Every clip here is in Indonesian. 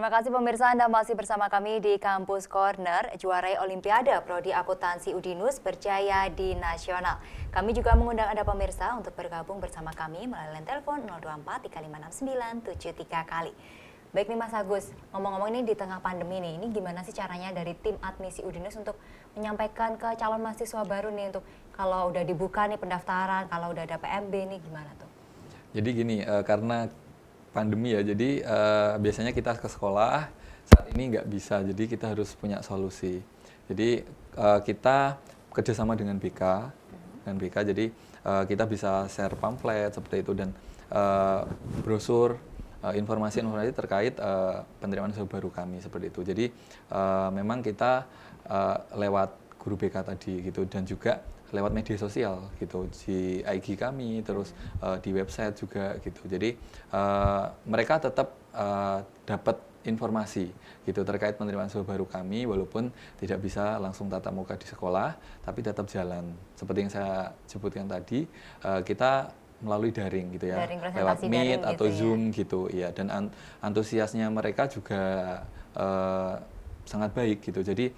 Terima kasih pemirsa, Anda masih bersama kami di Kampus Corner. Juarai Olimpiade Prodi Akuntansi Udinus berjaya di nasional. Kami juga mengundang Anda pemirsa untuk bergabung bersama kami melalui line telepon 024 3569 73 kali. Baik nih Mas Agus, ngomong-ngomong ini di tengah pandemi nih, ini gimana sih caranya dari tim admisi Udinus untuk menyampaikan ke calon mahasiswa baru nih untuk kalau udah dibuka nih pendaftaran, kalau udah ada PMB nih gimana tuh? Jadi gini, karena pandemi ya, jadi biasanya kita ke sekolah, saat ini nggak bisa, jadi kita harus punya solusi. Jadi kita kerjasama dengan BK, jadi kita bisa share pamflet seperti itu dan brosur, informasi-informasi terkait penerimaan mahasiswa baru kami seperti itu. Jadi memang kita lewat guru BK tadi gitu dan juga lewat media sosial gitu di IG kami terus di website juga gitu. Jadi mereka tetap dapat informasi gitu terkait penerimaan mahasiswa baru kami walaupun tidak bisa langsung tatap muka di sekolah tapi tetap jalan. Seperti yang saya sebutkan tadi, kita melalui daring gitu ya, lewat Meet atau gitu Zoom ya. Gitu ya, dan antusiasnya mereka juga sangat baik gitu. Jadi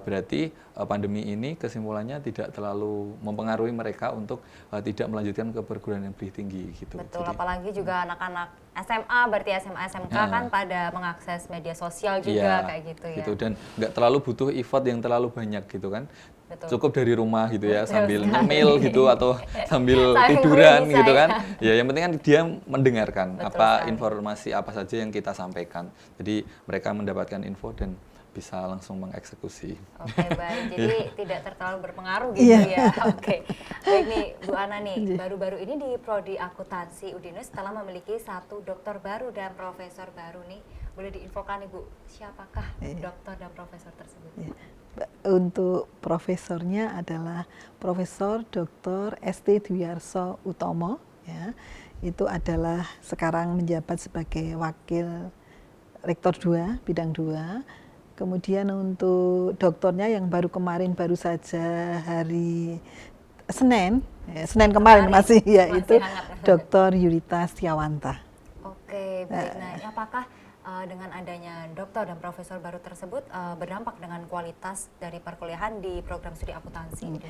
berarti pandemi ini kesimpulannya tidak terlalu mempengaruhi mereka untuk tidak melanjutkan ke perguruan yang lebih tinggi gitu. Betul, jadi, apalagi juga anak-anak SMA, berarti SMA SMK kan pada mengakses media sosial juga kayak gitu ya. Gitu, dan nggak terlalu butuh effort yang terlalu banyak gitu kan. Betul. Cukup dari rumah gitu ya, sambil nyemil gitu atau sambil tiduran gitu kan. Ya yang penting kan dia mendengarkan informasi apa saja yang kita sampaikan. Jadi mereka mendapatkan info dan bisa langsung mengeksekusi. Oke, baik. Jadi tidak terlalu berpengaruh gitu ya. Oke. Baik nih Bu Ana nih, baru-baru ini di Prodi Akuntansi Udinus telah memiliki satu doktor baru dan profesor baru nih. Boleh diinfokan nih Bu, siapakah doktor dan profesor tersebut? Untuk profesornya adalah Profesor Dr. ST Dwiarso Utomo, ya. Itu adalah sekarang menjabat sebagai Wakil Rektor 2, Bidang 2. Kemudian untuk doktornya yang baru saja hari Senin kemarin masih itu Dr. Yurita Setiawanta. Oke, baik. Nah, apakah dengan adanya doktor dan profesor baru tersebut berdampak dengan kualitas dari perkuliahan di program studi akuntansi ini?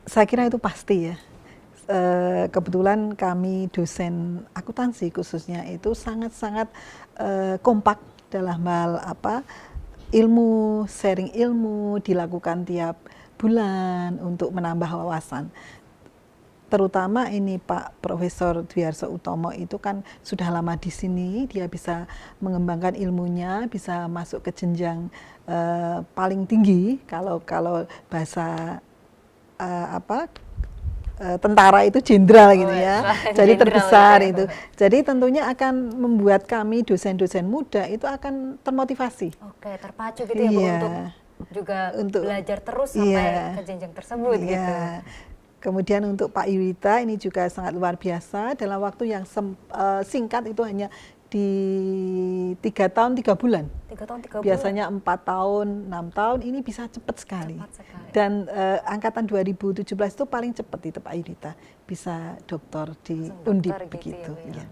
Saya kira itu pasti ya. Kebetulan kami dosen akuntansi khususnya itu sangat-sangat kompak dalam hal ilmu, sharing ilmu dilakukan tiap bulan untuk menambah wawasan. Terutama ini Pak Profesor Dwiarso Utomo itu kan sudah lama di sini, dia bisa mengembangkan ilmunya, bisa masuk ke jenjang paling tinggi kalau bahasa tentara itu jenderal gitu ya. Jadi terbesar itu. Jadi tentunya akan membuat kami dosen-dosen muda itu akan termotivasi. Oke, terpacu gitu ya Bu, untuk belajar terus sampai ke jenjang tersebut gitu. Kemudian untuk Pak Yurita ini juga sangat luar biasa dalam waktu yang singkat itu hanya di 3 tahun 3 bulan. 3 tahun 3 bulan. Biasanya 4 tahun, 6 tahun ini bisa cepat sekali. Dan angkatan 2017 itu paling cepat itu Pak Yurita bisa doktor di Undip begitu. Ya.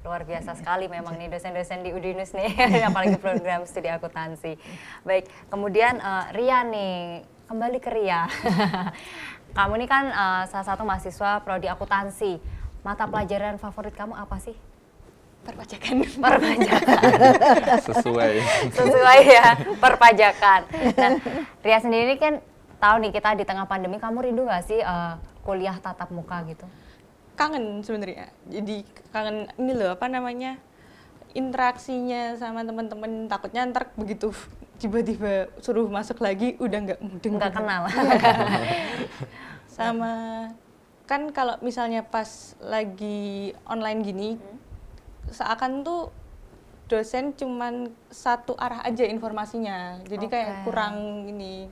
Luar biasa sekali memang nih dosen-dosen di Udinus nih, apalagi program studi akuntansi. Baik, kemudian Ria nih, kembali ke Ria. Kamu ini kan salah satu mahasiswa prodi akuntansi. Mata pelajaran favorit kamu apa sih? Perpajakan. Sesuai ya, perpajakan. Nah, Ria sendiri kan tahu nih kita di tengah pandemi, kamu rindu nggak sih kuliah tatap muka gitu? Kangen sebenarnya. Jadi kangen ini loh interaksinya sama teman-teman. Takutnya ntar begitu tiba-tiba suruh masuk lagi udah nggak kenal. Sama kan kalau misalnya pas lagi online gini seakan tuh dosen cuman satu arah aja informasinya. Jadi kayak kurang ini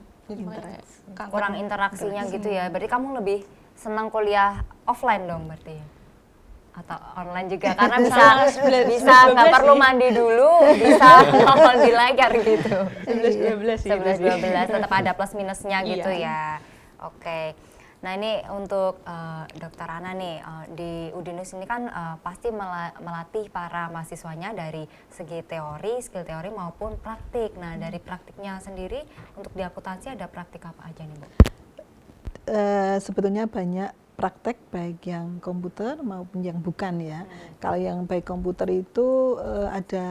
kurang interaksinya gitu ya. Berarti kamu lebih senang kuliah offline dong berarti ya? Atau online juga karena bisa nggak perlu mandi dulu, bisa nongol di layar gitu. 11-12 tetap ada plus minusnya gitu ya. Oke. Nah ini untuk Dokter Ana nih, di Udinus ini kan pasti melatih para mahasiswanya dari segi teori, skill teori maupun praktik. Nah dari praktiknya sendiri untuk di akuntansi ada praktik apa aja nih Bu? Sebetulnya banyak praktek baik yang komputer maupun yang bukan ya. Kalau yang baik komputer itu ada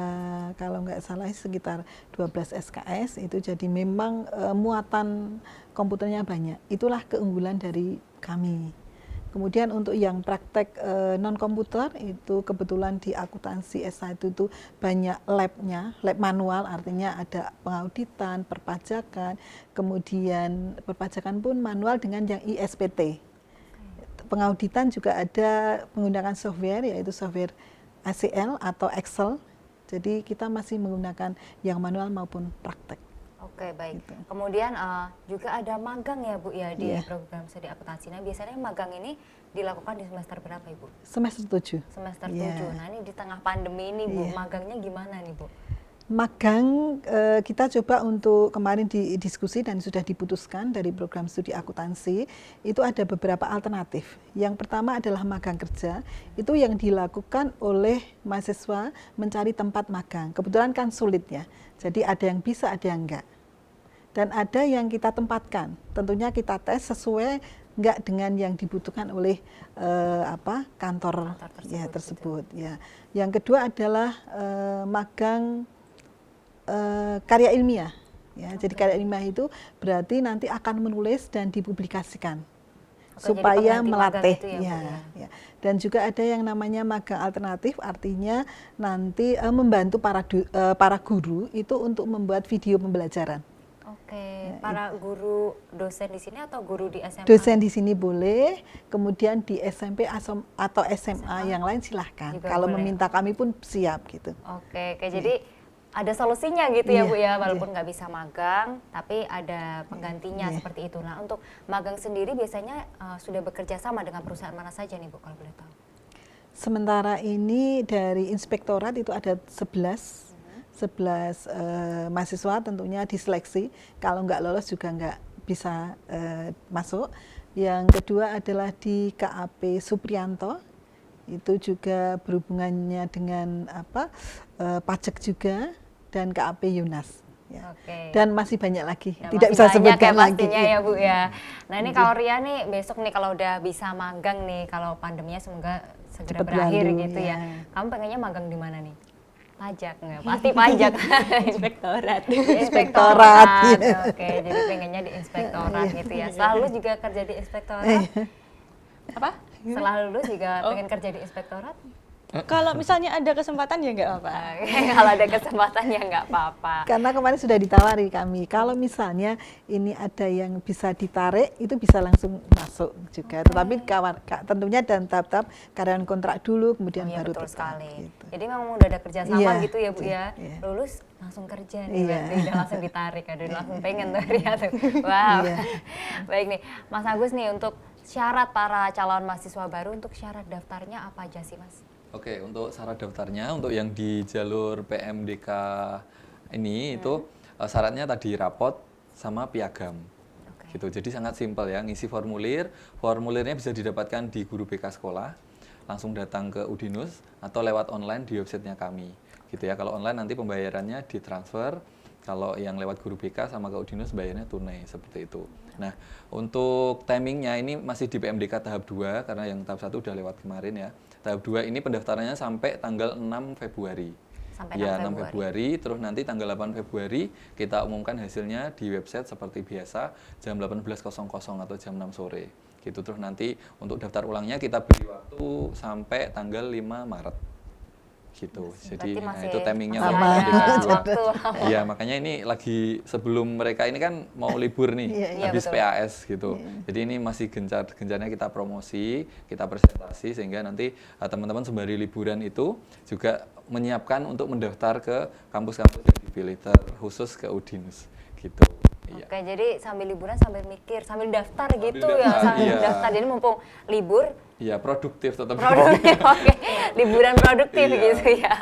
kalau nggak salah sekitar 12 SKS itu, jadi memang muatan komputernya banyak. Itulah keunggulan dari kami. Kemudian untuk yang praktek non komputer itu kebetulan di akuntansi S1 itu banyak labnya, lab manual, artinya ada pengauditan, perpajakan, kemudian perpajakan pun manual dengan yang ISPT. Pengauditan juga ada menggunakan software, yaitu software ACL atau Excel. Jadi kita masih menggunakan yang manual maupun praktek. Oke baik. Gitu. Kemudian juga ada magang ya Bu ya di Iya. program studi akuntansi. Nah biasanya magang ini dilakukan di semester berapa Ibu? Semester 7. Semester Iya. 7. Nah ini di tengah pandemi ini Bu, Iya. magangnya gimana nih Bu? Magang kita coba untuk kemarin didiskusi dan sudah diputuskan dari program studi akuntansi itu ada beberapa alternatif. Yang pertama adalah magang kerja, itu yang dilakukan oleh mahasiswa mencari tempat magang. Kebetulan kan sulit ya, jadi ada yang bisa, ada yang enggak. Dan ada yang kita tempatkan, tentunya kita tes sesuai enggak dengan yang dibutuhkan oleh kantor ya tersebut. Ya. Yang kedua adalah magang karya ilmiah, ya. Jadi karya ilmiah itu berarti nanti akan menulis dan dipublikasikan. Supaya jadi melatih, gitu ya, Bu, ya. Dan juga ada yang namanya magang alternatif, artinya nanti membantu para guru itu untuk membuat video pembelajaran. Oke, para guru dosen di sini atau guru di SMA? Dosen di sini boleh, kemudian di SMP atau SMA yang lain silahkan. Juga Kalau boleh. meminta kami pun siap gitu. Oke, jadi ada solusinya gitu ya Iya, Bu ya, iya. walaupun nggak bisa magang, tapi ada penggantinya Iya. seperti itu. Nah untuk magang sendiri biasanya sudah bekerja sama dengan perusahaan mana saja nih Bu kalau boleh tahu? Sementara ini dari inspektorat itu ada 11 mahasiswa tentunya diseleksi. Kalau nggak lolos juga nggak bisa masuk. Yang kedua adalah di KAP Suprianto, itu juga berhubungannya dengan pajak juga, dan KAP Yunas. Ya. Oke. Dan masih banyak lagi, Ya, tidak masih bisa banyak sebutkan ya lagi. pastinya ya Bu ya. Nah ini kalau Ria nih besok nih kalau udah bisa magang nih, kalau pandeminya semoga segera Cepat berakhir berlalu, gitu ya. ya. Kamu pengennya magang di mana nih? Pajak nggak? Pasti pajak. Inspektorat. Inspektorat, iya. Oke, jadi pengennya di inspektorat gitu ya. Selalu juga kerja di inspektorat. Apa? Setelah lulus juga pengen kerja di inspektorat. Kalau misalnya ada kesempatan ya nggak apa-apa. Kalau ada kesempatan ya nggak apa-apa. Karena kemarin sudah ditawari kami, kalau misalnya ini ada yang bisa ditarik, itu bisa langsung masuk juga. Tetapi tentunya dan tahap-tahap karyawan kontrak dulu, kemudian Iya baru betul tetap, sekali. gitu. Jadi memang udah ada kerjasama Iya, gitu ya Bu ya. iya. Lulus langsung kerja nih, Iya. berarti udah langsung ditarik, aduh langsung pengen tuh Ria tuh. Wow. Iya. Baik nih, Mas Agus nih untuk syarat para calon mahasiswa baru, untuk syarat daftarnya apa aja sih Mas? Oke, untuk syarat daftarnya, untuk yang di jalur PMDK ini itu syaratnya tadi rapot sama piagam. Oke. Gitu. Jadi sangat simpel ya, ngisi formulir. Formulirnya bisa didapatkan di guru BK sekolah, langsung datang ke Udinus atau lewat online di websitenya kami. Gitu ya. Kalau online nanti pembayarannya ditransfer. Kalau yang lewat guru BK sama ke Udinus bayarnya tunai seperti itu. Nah, untuk timingnya ini masih di PMDK tahap 2 karena yang tahap 1 udah lewat kemarin ya. Tahap 2 ini pendaftarannya sampai tanggal 6 Februari. Sampai Ya, 6 6 Februari, terus nanti tanggal 8 Februari kita umumkan hasilnya di website seperti biasa jam 18.00 atau jam 6 sore. Gitu, terus nanti untuk daftar ulangnya kita beri waktu sampai tanggal 5 Maret. Gitu. Jadi Berarti itu timingnya masih untuk lama. ada PMDK 2. waktu. Iya, makanya ini lagi sebelum mereka ini kan mau libur nih, Iya, iya. habis Betul. PAS gitu. Jadi ini masih gencarnya kita promosi, kita presentasi sehingga nanti teman-teman sembari liburan itu juga menyiapkan untuk mendaftar ke kampus-kampus yang dipilih terkhusus ke Udinus gitu. Iya. Oke, jadi sambil liburan sambil mikir, sambil daftar gitu ya, daftar, sambil iya. daftar. Jadi mumpung libur, Iya, produktif tetap. produktif, oke, liburan produktif Iya. gitu ya.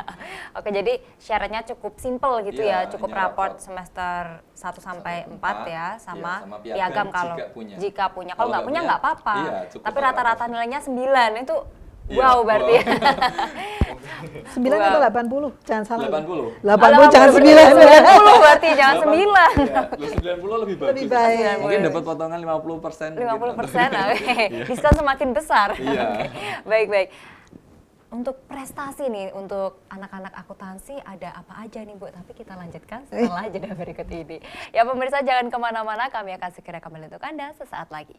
Oke, jadi syaratnya cukup simple gitu Iya, ya, cukup hanya raport raport semester 1 sampai 4 ya, sama, iya, sama piagam kalau jika punya. jika punya. Kalau Kalau nggak punya nggak apa-apa. iya, cukup Tapi raport. rata-rata nilainya 9 itu Iya, wow berarti ya. 9 atau 80? Jangan salah. 80. 80 jangan 9. 90 berarti jangan 9. Iya, lu 90 lebih bagus. Lebih baik. Mungkin dapat potongan 50%. 50%, oke. Iya. Diskon semakin besar. Iya. Baik. Untuk prestasi nih, untuk anak-anak akuntansi ada apa aja nih Bu? Tapi kita lanjutkan setelah jeda berikut ini. Ya pemirsa jangan kemana-mana, kami akan segera kembali untuk Anda sesaat lagi.